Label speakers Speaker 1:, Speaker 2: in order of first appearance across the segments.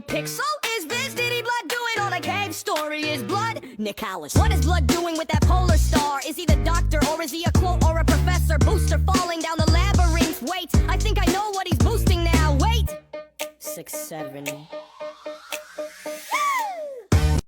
Speaker 1: Pixel? Is this Diddy Blood doing on a cave story? Is Blood Nick Hallis? What is Blood doing with that polar star? Is he the doctor or is he a quote or a professor? Booster falling down the labyrinth. Wait, I think I know what he's boosting now. Wait! 6, 7.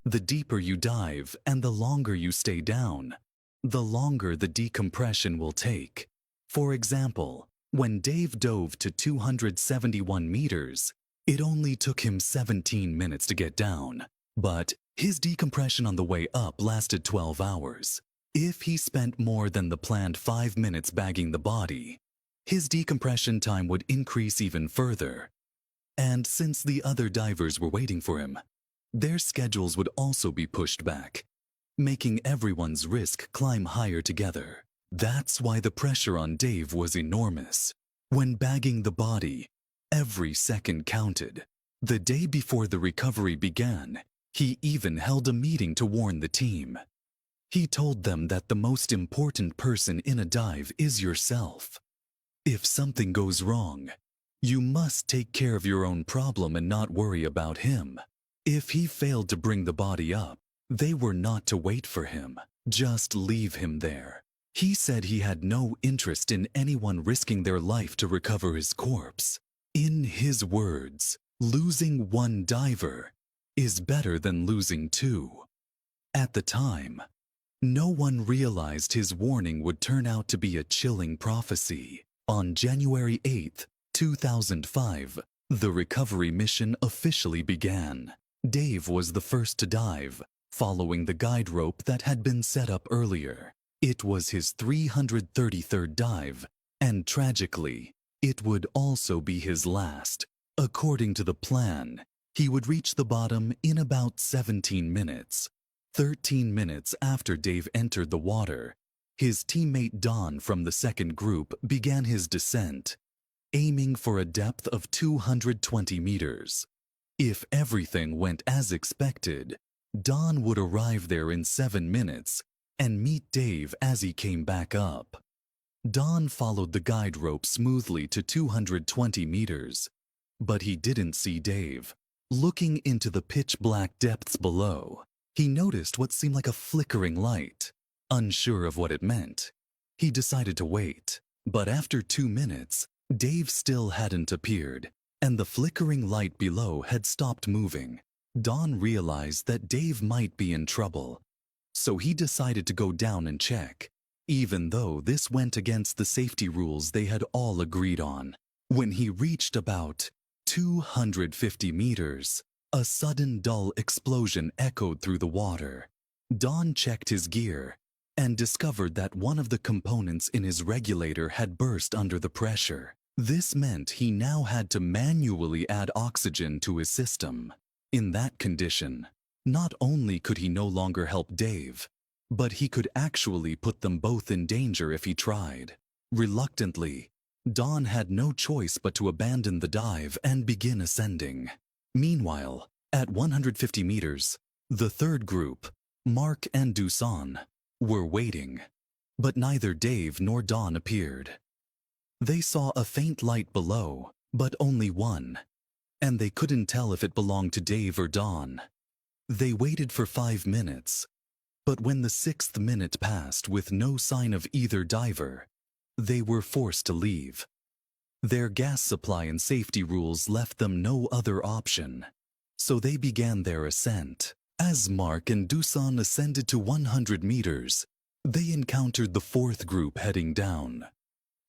Speaker 2: The deeper you dive and the longer you stay down, the longer the decompression will take. For example, when Dave dove to 271 meters, it only took him 17 minutes to get down, but his decompression on the way up lasted 12 hours. If he spent more than the planned 5 minutes bagging the body, his decompression time would increase even further. And since the other divers were waiting for him, their schedules would also be pushed back, making everyone's risk climb higher together. That's why the pressure on Dave was enormous. When bagging the body, every second counted. The day before the recovery began, he even held a meeting to warn the team. He told them that the most important person in a dive is yourself. If something goes wrong, you must take care of your own problem and not worry about him. If he failed to bring the body up, they were not to wait for him, just leave him there. He said he had no interest in anyone risking their life to recover his corpse. In his words, losing one diver is better than losing two. At the time, no one realized his warning would turn out to be a chilling prophecy. On January 8, 2005, the recovery mission officially began. Dave was the first to dive, following the guide rope that had been set up earlier. It was his 333rd dive, and tragically, it would also be his last. According to the plan, he would reach the bottom in about 17 minutes. 13 minutes after Dave entered the water, his teammate Don from the second group began his descent, aiming for a depth of 220 meters. If everything went as expected, Don would arrive there in 7 minutes and meet Dave as he came back up. Don followed the guide rope smoothly to 220 meters, but he didn't see Dave. Looking into the pitch-black depths below, he noticed what seemed like a flickering light. Unsure of what it meant, he decided to wait. But after 2 minutes, Dave still hadn't appeared, and the flickering light below had stopped moving. Don realized that Dave might be in trouble, so he decided to go down and check, even though this went against the safety rules they had all agreed on. When he reached about 250 meters, a sudden dull explosion echoed through the water. Don checked his gear and discovered that one of the components in his regulator had burst under the pressure. This meant he now had to manually add oxygen to his system. In that condition, not only could he no longer help Dave, but he could actually put them both in danger if he tried. Reluctantly, Don had no choice but to abandon the dive and begin ascending. Meanwhile, at 150 meters, the third group, Mark and Dusan, were waiting, but neither Dave nor Don appeared. They saw a faint light below, but only one, and they couldn't tell if it belonged to Dave or Don. They waited for 5 minutes, but when the 6th minute passed with no sign of either diver, they were forced to leave. Their gas supply and safety rules left them no other option, so they began their ascent. As Mark and Dusan ascended to 100 meters, they encountered the fourth group heading down.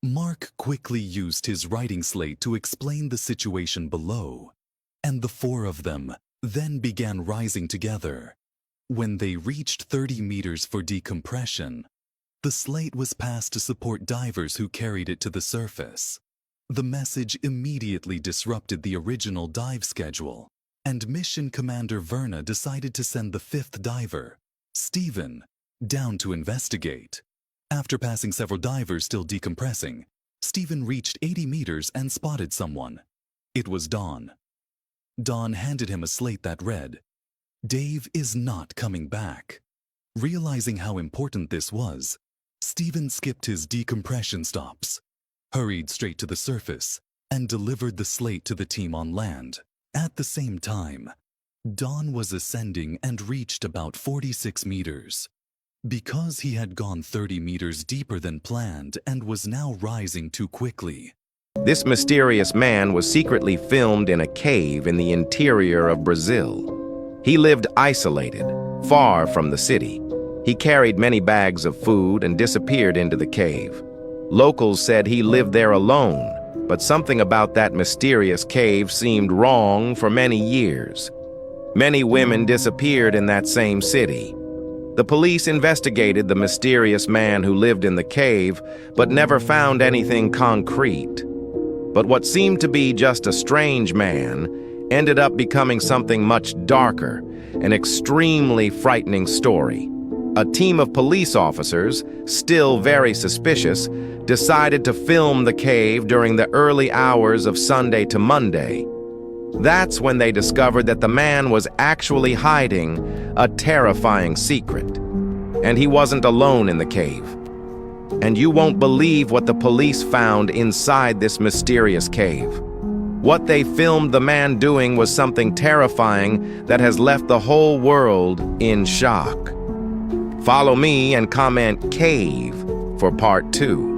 Speaker 2: Mark quickly used his writing slate to explain the situation below, and the four of them then began rising together. When they reached 30 meters for decompression, the slate was passed to support divers who carried it to the surface. The message immediately disrupted the original dive schedule, and Mission Commander Verna decided to send the fifth diver, Steven, down to investigate. After passing several divers still decompressing, Steven reached 80 meters and spotted someone. It was Don. Don handed him a slate that read, "Dave is not coming back." Realizing how important this was, Steven skipped his decompression stops, hurried straight to the surface, and delivered the slate to the team on land. At the same time, Dawn was ascending and reached about 46 meters. Because he had gone 30 meters deeper than planned and was now rising too quickly.
Speaker 3: This mysterious man was secretly filmed in a cave in the interior of Brazil. He lived isolated, far from the city. He carried many bags of food and disappeared into the cave. Locals said he lived there alone, but something about that mysterious cave seemed wrong for many years. Many women disappeared in that same city. The police investigated the mysterious man who lived in the cave, but never found anything concrete. But what seemed to be just a strange man ended up becoming something much darker, an extremely frightening story. A team of police officers, still very suspicious, decided to film the cave during the early hours of Sunday to Monday. That's when they discovered that the man was actually hiding a terrifying secret. And he wasn't alone in the cave. And you won't believe what the police found inside this mysterious cave. What they filmed the man doing was something terrifying that has left the whole world in shock. Follow me and comment "cave" for part 2.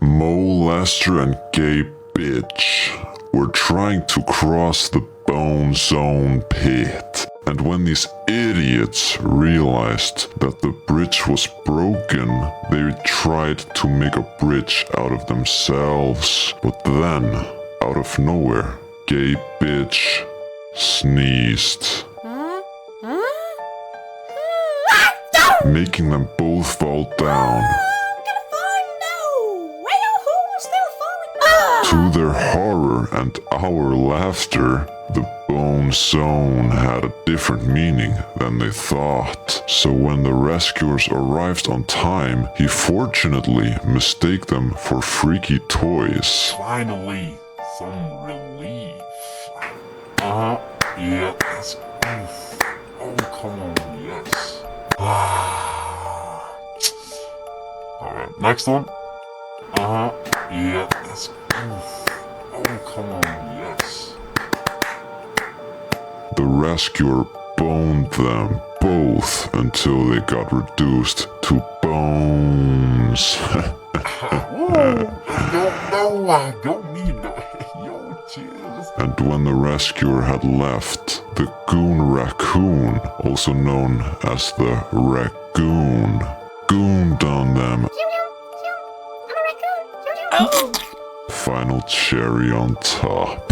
Speaker 4: Molester and gay bitch were trying to cross the Bone Zone pit, and when these idiots realized that the bridge was broken, they tried to make a bridge out of themselves. But then, out of nowhere, gay bitch sneezed, making them both fall down. To their horror and our laughter, the Bone Zone had a different meaning than they thought. So when the rescuers arrived on time, he fortunately mistake them for freaky toys.
Speaker 5: Finally, some relief. Yes. Oof. Oh, come on, yes. Alright, next one. Yes. Oof. Oh, come on, yes.
Speaker 4: The rescuer boned them both until they got reduced to bones.
Speaker 5: No, I don't need no. Yo, chill.
Speaker 4: And when the rescuer had left, the goon raccoon, also known as the raccoon, gooned on them. Final cherry on top.